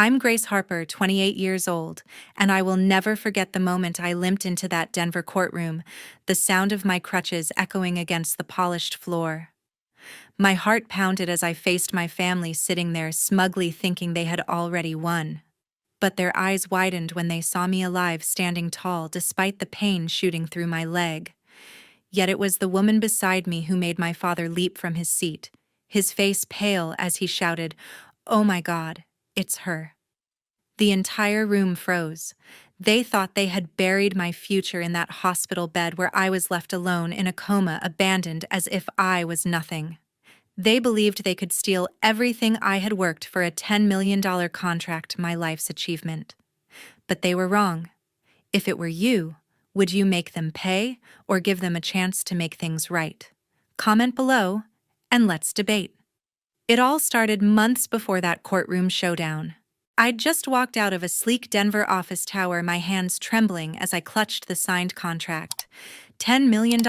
I'm Grace Harper, 28 years old, and I will never forget the moment I limped into that Denver courtroom, the sound of my crutches echoing against the polished floor. My heart pounded as I faced my family sitting there smugly thinking they had already won. But their eyes widened when they saw me alive, standing tall despite the pain shooting through my leg. Yet it was the woman beside me who made my father leap from his seat, his face pale as he shouted, "Oh my God, it's her." The entire room froze. They thought they had buried my future in that hospital bed where I was left alone in a coma, abandoned as if I was nothing. They believed they could steal everything I had worked for, a $10 million contract, my life's achievement. But they were wrong. If it were you, would you make them pay or give them a chance to make things right? Comment below, and let's debate. It all started months before that courtroom showdown. I'd just walked out of a sleek Denver office tower, my hands trembling as I clutched the signed contract. $10 million.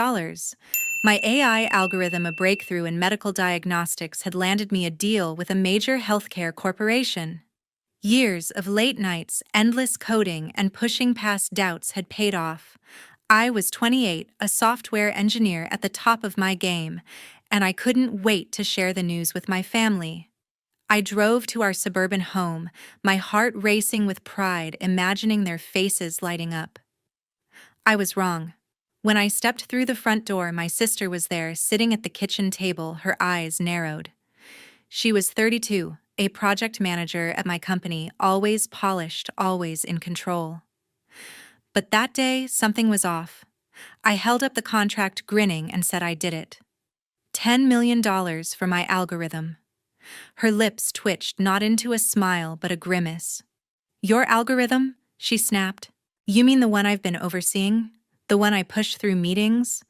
My AI algorithm, a breakthrough in medical diagnostics, had landed me a deal with a major healthcare corporation. Years of late nights, endless coding, and pushing past doubts had paid off. I was 28, a software engineer at the top of my game, and I couldn't wait to share the news with my family. I drove to our suburban home, my heart racing with pride, imagining their faces lighting up. I was wrong. When I stepped through the front door, my sister was there, sitting at the kitchen table, her eyes narrowed. She was 32, a project manager at my company, always polished, always in control. But that day, something was off. I held up the contract, grinning, and said I did it. $10 million for my algorithm. Her lips twitched, not into a smile, but a grimace. "Your algorithm?" she snapped. "You mean the one I've been overseeing? The one I push through meetings?"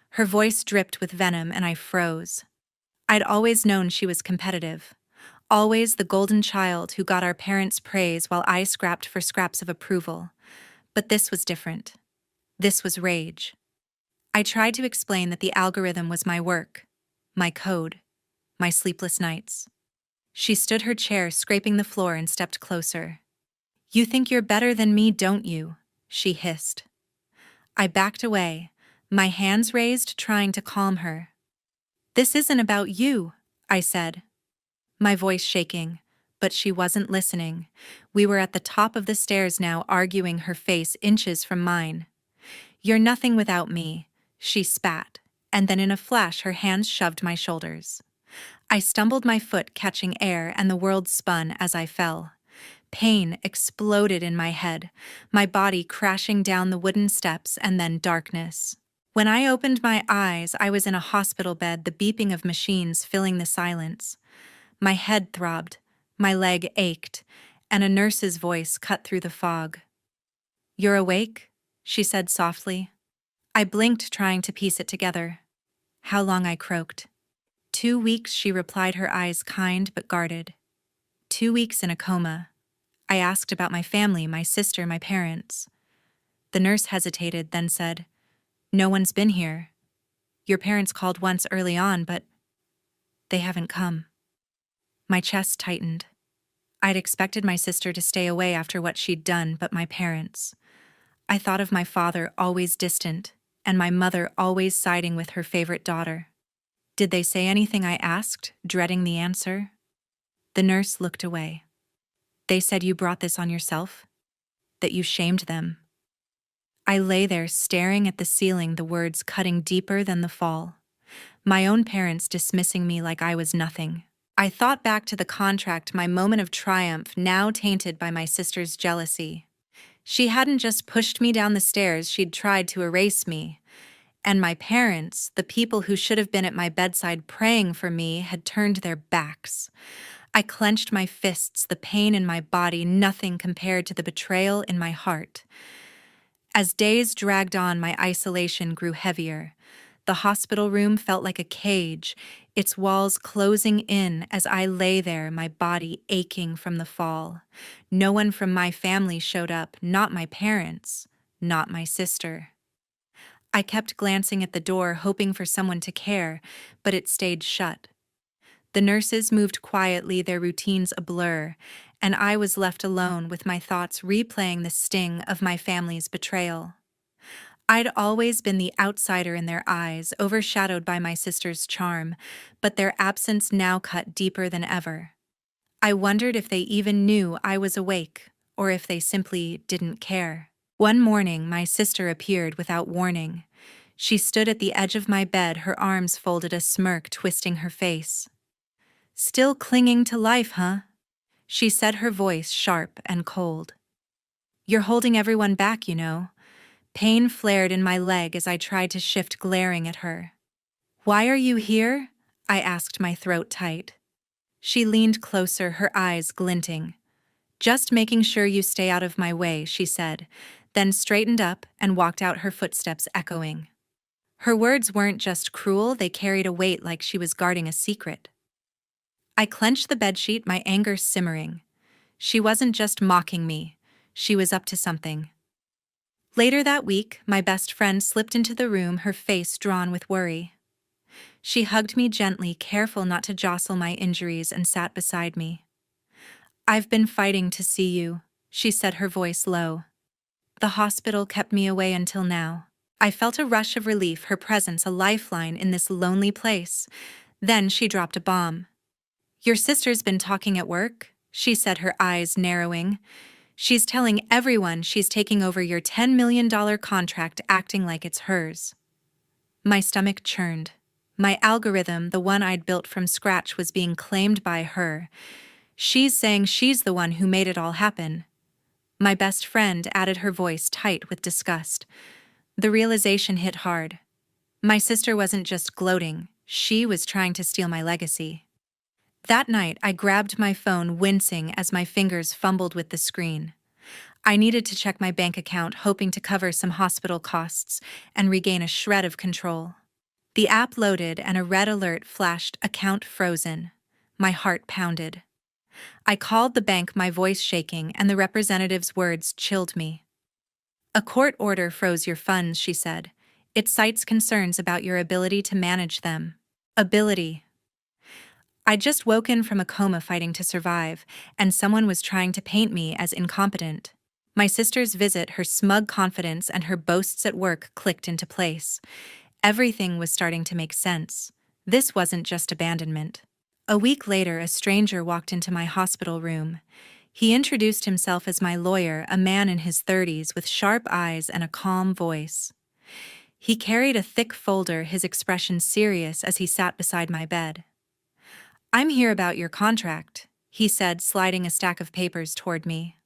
Her voice dripped with venom, and I froze. I'd always known she was competitive. Always the golden child who got our parents' praise while I scrapped for scraps of approval. But this was different. This was rage. I tried to explain that the algorithm was my work, my code, my sleepless nights. She stood her chair, scraping the floor, and stepped closer. "You think you're better than me, don't you?" she hissed. I backed away, my hands raised, trying to calm her. "This isn't about you," I said, my voice shaking, but she wasn't listening. We were at the top of the stairs now, arguing, her face inches from mine. "You're nothing without me," she spat, and then in a flash her hands shoved my shoulders. I stumbled, my foot catching air, and the world spun as I fell. Pain exploded in my head, my body crashing down the wooden steps, and then darkness. When I opened my eyes, I was in a hospital bed, the beeping of machines filling the silence. My head throbbed, my leg ached, and a nurse's voice cut through the fog. "You're awake?" she said softly. I blinked, trying to piece it together. "How long?" I croaked. 2 weeks, she replied, her eyes kind but guarded. 2 weeks in a coma. I asked about my family, my sister, my parents. The nurse hesitated, then said, "No one's been here. Your parents called once early on, but they haven't come." My chest tightened. I'd expected my sister to stay away after what she'd done, but my parents. I thought of my father, always distant, and my mother always siding with her favorite daughter. Did they say anything? I asked, dreading the answer. The nurse looked away. "They said you brought this on yourself, that you shamed them." I lay there staring at the ceiling, the words cutting deeper than the fall. My own parents dismissing me like I was nothing. I thought back to the contract, my moment of triumph, now tainted by my sister's jealousy. She hadn't just pushed me down the stairs, she'd tried to erase me. And my parents, the people who should have been at my bedside praying for me, had turned their backs. I clenched my fists, the pain in my body, nothing compared to the betrayal in my heart. As days dragged on, my isolation grew heavier. The hospital room felt like a cage, its walls closing in as I lay there, my body aching from the fall. No one from my family showed up, not my parents, not my sister. I kept glancing at the door, hoping for someone to care, but it stayed shut. The nurses moved quietly, their routines a blur, and I was left alone with my thoughts replaying the sting of my family's betrayal. I'd always been the outsider in their eyes, overshadowed by my sister's charm, but their absence now cut deeper than ever. I wondered if they even knew I was awake, or if they simply didn't care. One morning, my sister appeared without warning. She stood at the edge of my bed, her arms folded, a smirk twisting her face. "Still clinging to life, huh?" she said, her voice sharp and cold. "You're holding everyone back, you know." Pain flared in my leg as I tried to shift, glaring at her. "Why are you here?" I asked, my throat tight. She leaned closer, her eyes glinting. "Just making sure you stay out of my way," she said, then straightened up and walked out, her footsteps echoing. Her words weren't just cruel, they carried a weight, like she was guarding a secret. I clenched the bedsheet, my anger simmering. She wasn't just mocking me, she was up to something. Later that week, my best friend slipped into the room, her face drawn with worry. She hugged me gently, careful not to jostle my injuries, and sat beside me. "I've been fighting to see you," she said, her voice low. "The hospital kept me away until now." I felt a rush of relief, her presence a lifeline in this lonely place. Then she dropped a bomb. "Your sister's been talking at work," she said, her eyes narrowing. "She's telling everyone she's taking over your $10 million contract, acting like it's hers." My stomach churned. My algorithm, the one I'd built from scratch, was being claimed by her. She's saying she's the one who made it all happen. My best friend added, her voice tight with disgust. The realization hit hard. My sister wasn't just gloating, she was trying to steal my legacy. That night, I grabbed my phone, wincing as my fingers fumbled with the screen. I needed to check my bank account, hoping to cover some hospital costs and regain a shred of control. The app loaded and a red alert flashed, "Account frozen." My heart pounded. I called the bank, my voice shaking, and the representative's words chilled me. "A court order froze your funds," she said. "It cites concerns about your ability to manage them." Ability. I'd just woken from a coma fighting to survive, and someone was trying to paint me as incompetent. My sister's visit, her smug confidence, and her boasts at work clicked into place. Everything was starting to make sense. This wasn't just abandonment. A week later, a stranger walked into my hospital room. He introduced himself as my lawyer, a man in his 30s with sharp eyes and a calm voice. He carried a thick folder, his expression serious as he sat beside my bed. "I'm here about your contract," he said, sliding a stack of papers toward me.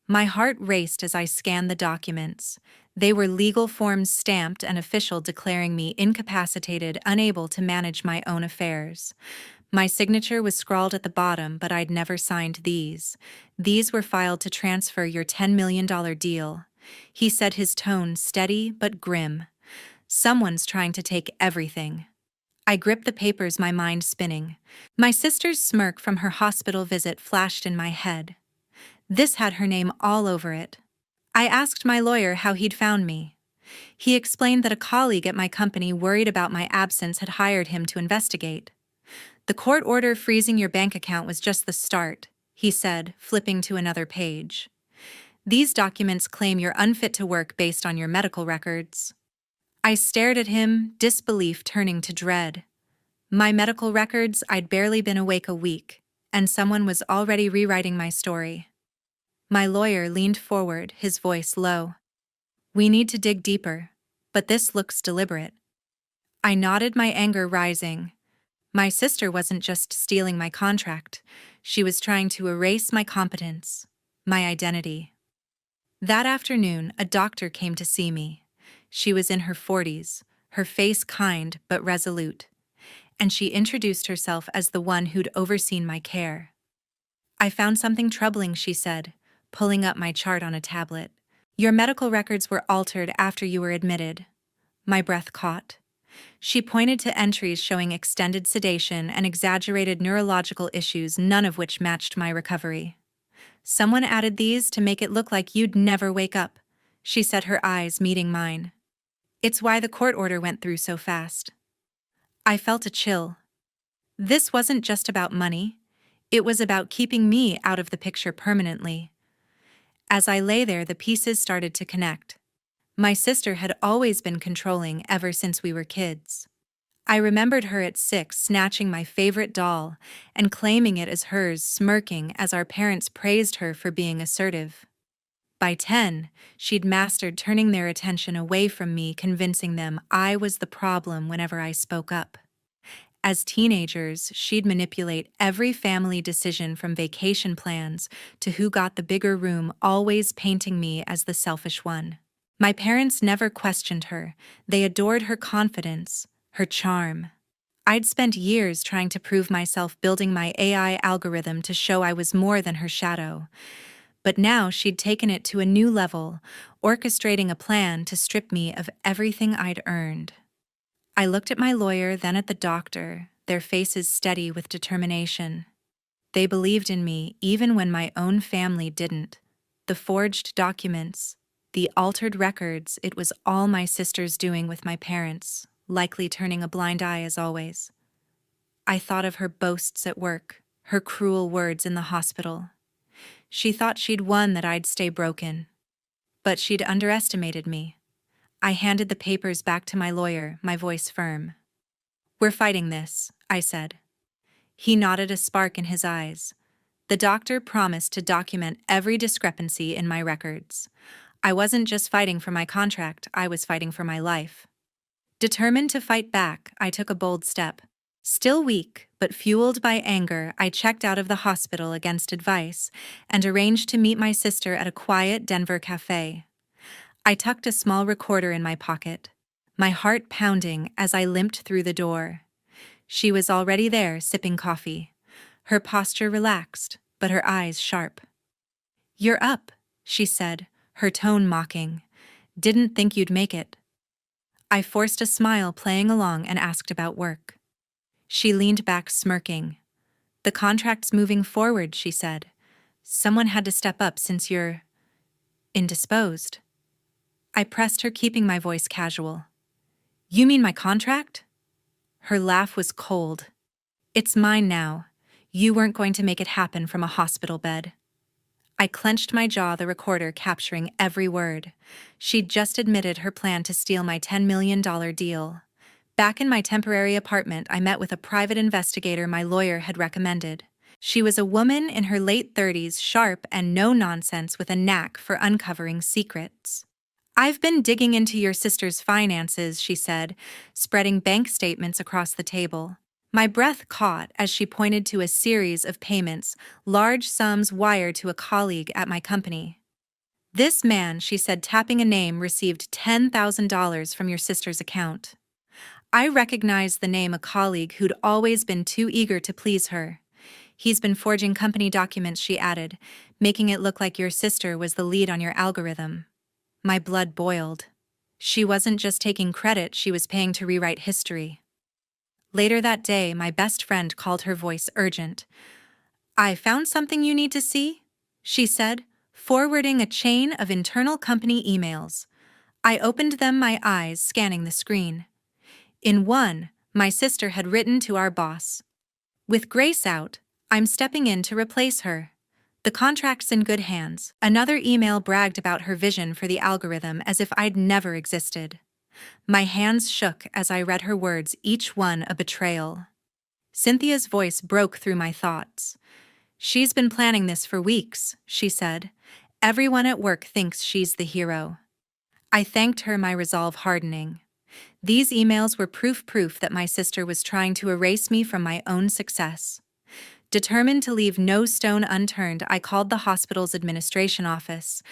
My heart raced as I scanned the documents. They were legal forms, stamped and official, declaring me incapacitated, unable to manage my own affairs. My signature was scrawled at the bottom, but I'd never signed these. "These were filed to transfer your $10 million deal," he said, his tone steady but grim. "Someone's trying to take everything." I gripped the papers, my mind spinning. My sister's smirk from her hospital visit flashed in my head. This had her name all over it. I asked my lawyer how he'd found me. He explained that a colleague at my company, worried about my absence, had hired him to investigate. "The court order freezing your bank account was just the start," he said, flipping to another page. "These documents claim you're unfit to work based on your medical records." I stared at him, disbelief turning to dread. My medical records? I'd barely been awake a week, and someone was already rewriting my story. My lawyer leaned forward, his voice low. "We need to dig deeper, but this looks deliberate." I nodded, my anger rising. My sister wasn't just stealing my contract, she was trying to erase my competence, my identity. That afternoon, a doctor came to see me. She was in her 40s, her face kind but resolute, and she introduced herself as the one who'd overseen my care. "I found something troubling," she said, pulling up my chart on a tablet. "Your medical records were altered after you were admitted." My breath caught. She pointed to entries showing extended sedation and exaggerated neurological issues, none of which matched my recovery. "Someone added these to make it look like you'd never wake up," she said, her eyes meeting mine. "It's why the court order went through so fast." I felt a chill. This wasn't just about money. It was about keeping me out of the picture permanently. As I lay there, the pieces started to connect. My sister had always been controlling ever since we were kids. I remembered her at 6 snatching my favorite doll and claiming it as hers, smirking as our parents praised her for being assertive. By 10, she'd mastered turning their attention away from me, convincing them I was the problem whenever I spoke up. As teenagers, she'd manipulate every family decision from vacation plans to who got the bigger room, always painting me as the selfish one. My parents never questioned her. They adored her confidence, her charm. I'd spent years trying to prove myself, building my AI algorithm to show I was more than her shadow. But now she'd taken it to a new level, orchestrating a plan to strip me of everything I'd earned. I looked at my lawyer, then at the doctor, their faces steady with determination. They believed in me even when my own family didn't. The forged documents, the altered records, it was all my sister's doing with my parents, likely turning a blind eye as always. I thought of her boasts at work, her cruel words in the hospital. She thought she'd won, that I'd stay broken. But she'd underestimated me. I handed the papers back to my lawyer, my voice firm. "We're fighting this," I said. He nodded, a spark in his eyes. The doctor promised to document every discrepancy in my records. I wasn't just fighting for my contract, I was fighting for my life. Determined to fight back, I took a bold step. Still weak, but fueled by anger, I checked out of the hospital against advice and arranged to meet my sister at a quiet Denver cafe. I tucked a small recorder in my pocket, my heart pounding as I limped through the door. She was already there, sipping coffee, her posture relaxed, but her eyes sharp. "You're up," she said, her tone mocking. "Didn't think you'd make it." I forced a smile, playing along, and asked about work. She leaned back, smirking. "The contract's moving forward," she said. "Someone had to step up since you're indisposed." I pressed her, keeping my voice casual. "You mean my contract?" Her laugh was cold. "It's mine now. You weren't going to make it happen from a hospital bed." I clenched my jaw, the recorder capturing every word. She'd just admitted her plan to steal my $10 million deal. Back in my temporary apartment, I met with a private investigator my lawyer had recommended. She was a woman in her late 30s, sharp and no-nonsense, with a knack for uncovering secrets. "I've been digging into your sister's finances," she said, spreading bank statements across the table. My breath caught as she pointed to a series of payments, large sums wired to a colleague at my company. "This man," she said, tapping a name, "received $10,000 from your sister's account." I recognized the name, a colleague who'd always been too eager to please her. "He's been forging company documents," she added, "making it look like your sister was the lead on your algorithm." My blood boiled. She wasn't just taking credit, she was paying to rewrite history. Later that day, my best friend called, her voice urgent. "I found something you need to see," she said, forwarding a chain of internal company emails. I opened them, my eyes scanning the screen. In one, my sister had written to our boss. "With Grace out, I'm stepping in to replace her. The contract's in good hands." Another email bragged about her vision for the algorithm, as if I'd never existed. My hands shook as I read her words, each one a betrayal. Cynthia's voice broke through my thoughts. "She's been planning this for weeks," she said. "Everyone at work thinks she's the hero." I thanked her, my resolve hardening. These emails were proof that my sister was trying to erase me from my own success. Determined to leave no stone unturned, I called the hospital's administration office.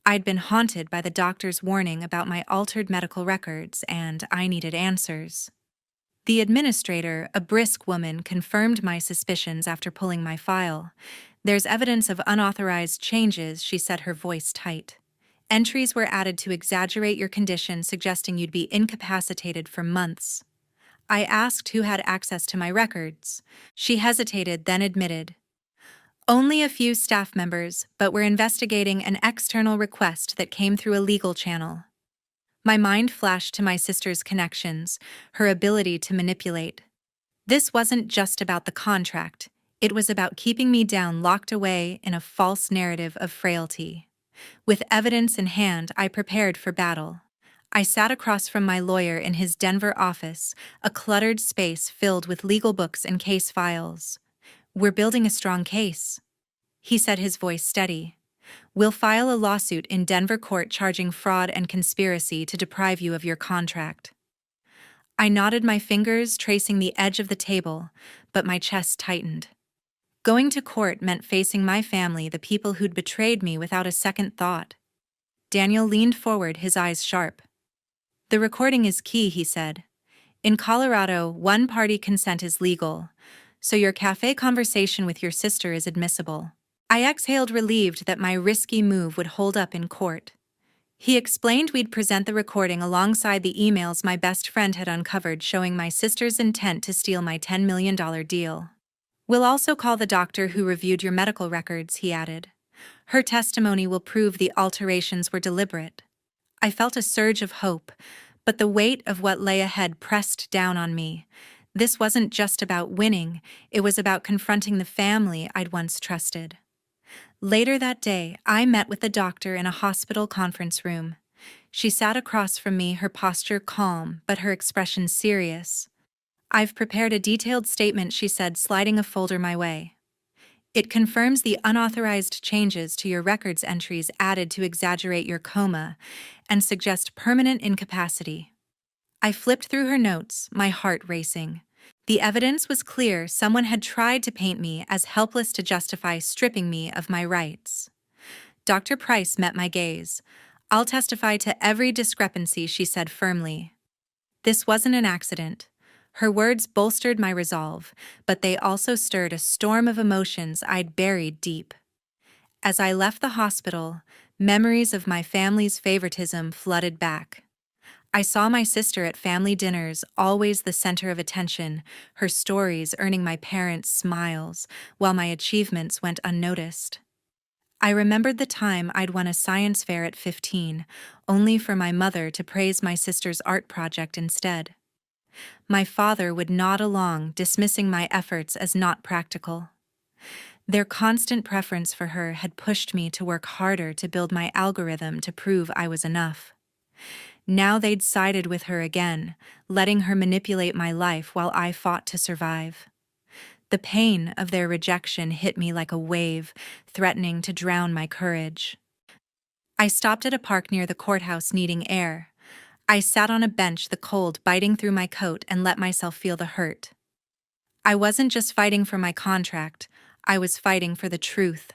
I'd been haunted by the doctor's warning about my altered medical records, and I needed answers. The administrator, a brisk woman, confirmed my suspicions after pulling my file. "There's evidence of unauthorized changes," she said, her voice tight. "Entries were added to exaggerate your condition, suggesting you'd be incapacitated for months." I asked who had access to my records. She hesitated, then admitted, "Only a few staff members, but we're investigating an external request that came through a legal channel." My mind flashed to my sister's connections, her ability to manipulate. This wasn't just about the contract. It was about keeping me down, locked away in a false narrative of frailty. With evidence in hand, I prepared for battle. I sat across from my lawyer in his Denver office, a cluttered space filled with legal books and case files. "We're building a strong case," he said, his voice steady. "We'll file a lawsuit in Denver court charging fraud and conspiracy to deprive you of your contract." I nodded, my fingers tracing the edge of the table, but my chest tightened. Going to court meant facing my family, the people who'd betrayed me without a second thought. Daniel leaned forward, his eyes sharp. "The recording is key," he said. "In Colorado, one-party consent is legal, so your cafe conversation with your sister is admissible." I exhaled, relieved that my risky move would hold up in court. He explained we'd present the recording alongside the emails my best friend had uncovered showing my sister's intent to steal my $10 million deal. "We'll also call the doctor who reviewed your medical records," he added. "Her testimony will prove the alterations were deliberate." I felt a surge of hope, but the weight of what lay ahead pressed down on me. This wasn't just about winning, it was about confronting the family I'd once trusted. Later that day, I met with the doctor in a hospital conference room. She sat across from me, her posture calm, but her expression serious. "I've prepared a detailed statement," she said, sliding a folder my way. "It confirms the unauthorized changes to your records entries added to exaggerate your coma and suggest permanent incapacity." I flipped through her notes, my heart racing. The evidence was clear. Someone had tried to paint me as helpless to justify stripping me of my rights. Dr. Price met my gaze. "I'll testify to every discrepancy," she said firmly. This wasn't an accident. Her words bolstered my resolve, but they also stirred a storm of emotions I'd buried deep. As I left the hospital, memories of my family's favoritism flooded back. I saw my sister at family dinners, always the center of attention, her stories earning my parents' smiles, while my achievements went unnoticed. I remembered the time I'd won a science fair at 15, only for my mother to praise my sister's art project instead. My father would nod along, dismissing my efforts as not practical. Their constant preference for her had pushed me to work harder to build my algorithm to prove I was enough. Now they'd sided with her again, letting her manipulate my life while I fought to survive. The pain of their rejection hit me like a wave, threatening to drown my courage. I stopped at a park near the courthouse, needing air. I sat on a bench, the cold biting through my coat, and let myself feel the hurt. I wasn't just fighting for my contract, I was fighting for the truth.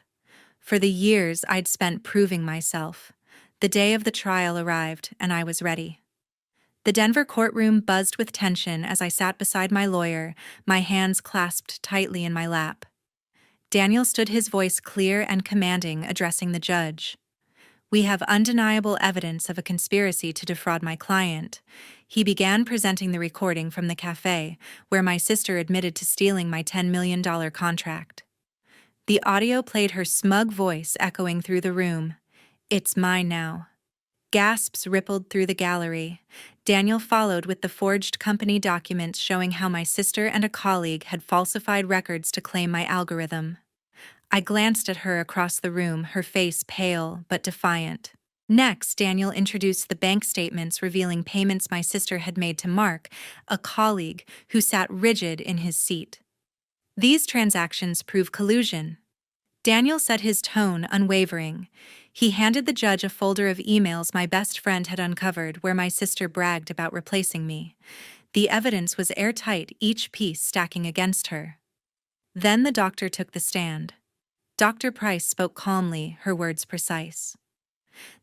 For the years I'd spent proving myself. The day of the trial arrived, and I was ready. The Denver courtroom buzzed with tension as I sat beside my lawyer, my hands clasped tightly in my lap. Daniel stood, his voice clear and commanding, addressing the judge. "We have undeniable evidence of a conspiracy to defraud my client." He began, presenting the recording from the cafe, where my sister admitted to stealing my $10 million contract. The audio played, her smug voice echoing through the room. "It's mine now." Gasps rippled through the gallery. Daniel followed with the forged company documents showing how my sister and a colleague had falsified records to claim my algorithm. I glanced at her across the room, her face pale but defiant. Next, Daniel introduced the bank statements revealing payments my sister had made to Mark, a colleague, who sat rigid in his seat. "These transactions prove collusion." Daniel said, his tone unwavering. He handed the judge a folder of emails my best friend had uncovered where my sister bragged about replacing me. The evidence was airtight, each piece stacking against her. Then the doctor took the stand. Dr. Price spoke calmly, her words precise.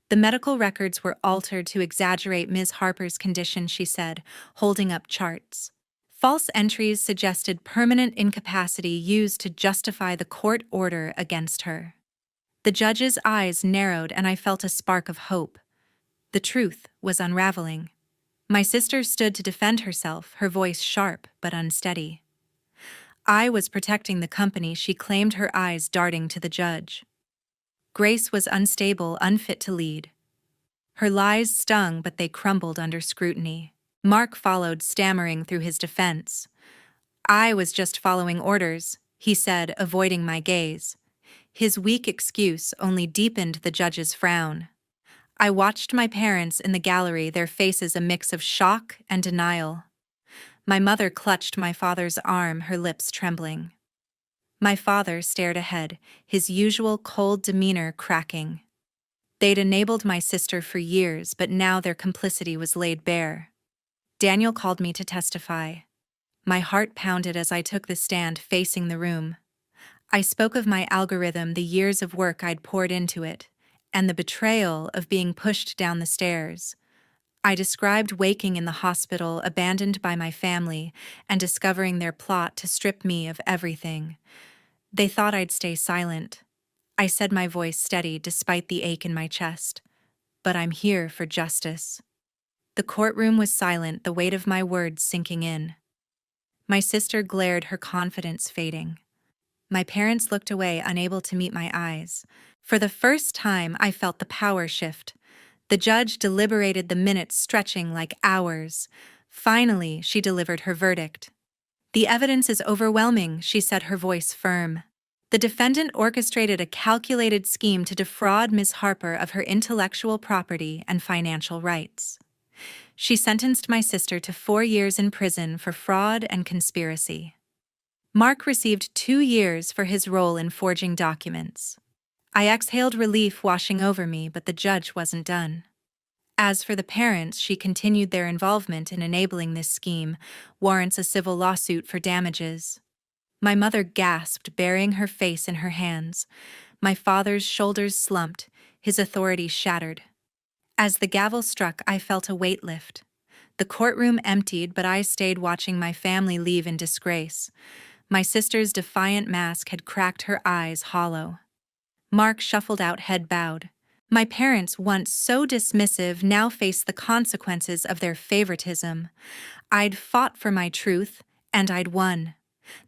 "The medical records were altered to exaggerate Ms. Harper's condition," she said, holding up charts. False entries suggested permanent incapacity used to justify the court order against her. The judge's eyes narrowed and I felt a spark of hope. The truth was unraveling. My sister stood to defend herself, her voice sharp but unsteady. I was protecting the company, she claimed, her eyes darting to the judge. Grace was unstable, unfit to lead. Her lies stung, but they crumbled under scrutiny. Mark followed, stammering through his defense. "I was just following orders," he said, avoiding my gaze. His weak excuse only deepened the judge's frown. I watched my parents in the gallery, their faces a mix of shock and denial. My mother clutched my father's arm, her lips trembling. My father stared ahead, his usual cold demeanor cracking. They'd enabled my sister for years, but now their complicity was laid bare. Daniel called me to testify. My heart pounded as I took the stand, facing the room. I spoke of my algorithm, the years of work I'd poured into it, and the betrayal of being pushed down the stairs. I described waking in the hospital, abandoned by my family, and discovering their plot to strip me of everything. They thought I'd stay silent. I said, my voice steady despite the ache in my chest. But I'm here for justice. The courtroom was silent, the weight of my words sinking in. My sister glared, her confidence fading. My parents looked away, unable to meet my eyes. For the first time, I felt the power shift. The judge deliberated, the minutes stretching like hours. Finally, she delivered her verdict. "The evidence is overwhelming," she said, her voice firm. "The defendant orchestrated a calculated scheme to defraud Ms. Harper of her intellectual property and financial rights." She sentenced my sister to 4 years in prison for fraud and conspiracy. Mark received 2 years for his role in forging documents. I exhaled, relief washing over me, but the judge wasn't done. As for the parents, she continued, their involvement in enabling this scheme warrants a civil lawsuit for damages. My mother gasped, burying her face in her hands. My father's shoulders slumped, his authority shattered. As the gavel struck, I felt a weight lift. The courtroom emptied, but I stayed, watching my family leave in disgrace. My sister's defiant mask had cracked, her eyes hollow. Mark shuffled out, head bowed. My parents, once so dismissive, now faced the consequences of their favoritism. I'd fought for my truth, and I'd won.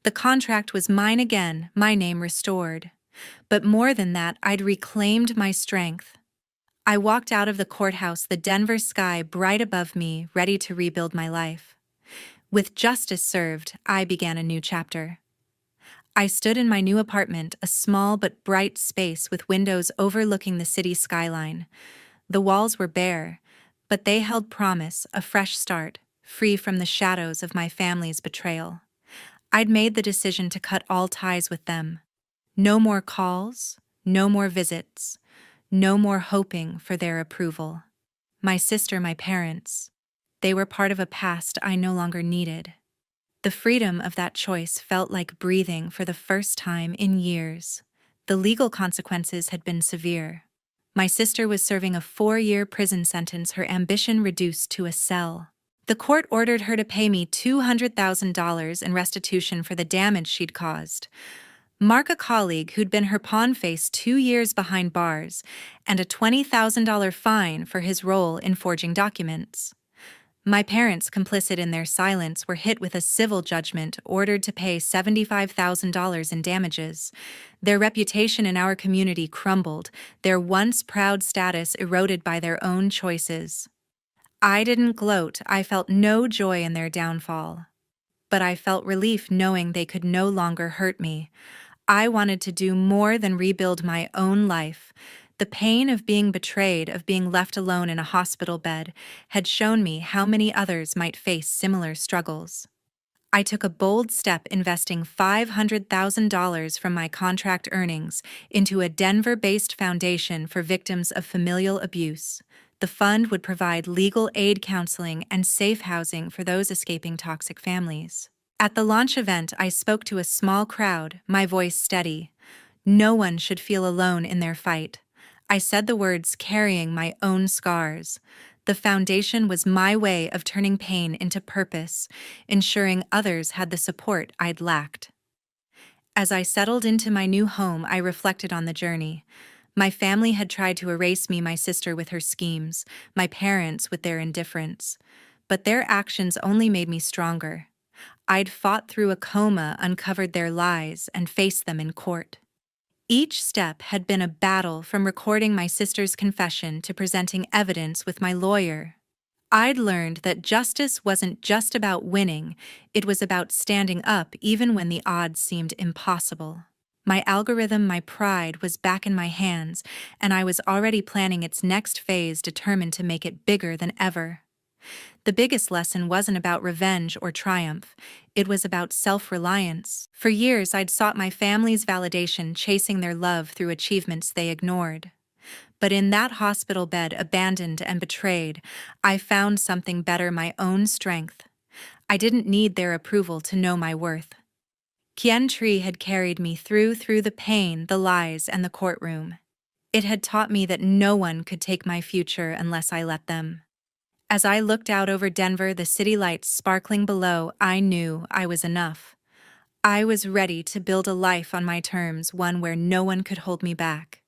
The contract was mine again, my name restored. But more than that, I'd reclaimed my strength. I walked out of the courthouse, the Denver sky bright above me, ready to rebuild my life. With justice served, I began a new chapter. I stood in my new apartment, a small but bright space with windows overlooking the city skyline. The walls were bare, but they held promise, a fresh start, free from the shadows of my family's betrayal. I'd made the decision to cut all ties with them. No more calls, no more visits, no more hoping for their approval. My sister, my parents, they were part of a past I no longer needed. The freedom of that choice felt like breathing for the first time in years. The legal consequences had been severe. My sister was serving a 4-year prison sentence, her ambition reduced to a cell. The court ordered her to pay me $200,000 in restitution for the damage she'd caused. Mark, a colleague who'd been her pawn, faced 2 years behind bars and a $20,000 fine for his role in forging documents. My parents, complicit in their silence, were hit with a civil judgment, ordered to pay $75,000 in damages. Their reputation in our community crumbled, their once proud status eroded by their own choices. I didn't gloat, I felt no joy in their downfall. But I felt relief knowing they could no longer hurt me. I wanted to do more than rebuild my own life. The pain of being betrayed, of being left alone in a hospital bed, had shown me how many others might face similar struggles. I took a bold step, investing $500,000 from my contract earnings into a Denver-based foundation for victims of familial abuse. The fund would provide legal aid, counseling, and safe housing for those escaping toxic families. At the launch event, I spoke to a small crowd, my voice steady. No one should feel alone in their fight. I said the words carrying my own scars. The foundation was my way of turning pain into purpose, ensuring others had the support I'd lacked. As I settled into my new home, I reflected on the journey. My family had tried to erase me, my sister with her schemes, my parents with their indifference. But their actions only made me stronger. I'd fought through a coma, uncovered their lies, and faced them in court. Each step had been a battle, from recording my sister's confession to presenting evidence with my lawyer. I'd learned that justice wasn't just about winning, it was about standing up even when the odds seemed impossible. My algorithm, my pride, was back in my hands, and I was already planning its next phase, determined to make it bigger than ever. The biggest lesson wasn't about revenge or triumph, it was about self-reliance. For years, I'd sought my family's validation, chasing their love through achievements they ignored. But in that hospital bed, abandoned and betrayed, I found something better: my own strength. I didn't need their approval to know my worth. Kien Tree had carried me through the pain, the lies, and the courtroom. It had taught me that no one could take my future unless I let them. As I looked out over Denver, the city lights sparkling below, I knew I was enough. I was ready to build a life on my terms, one where no one could hold me back.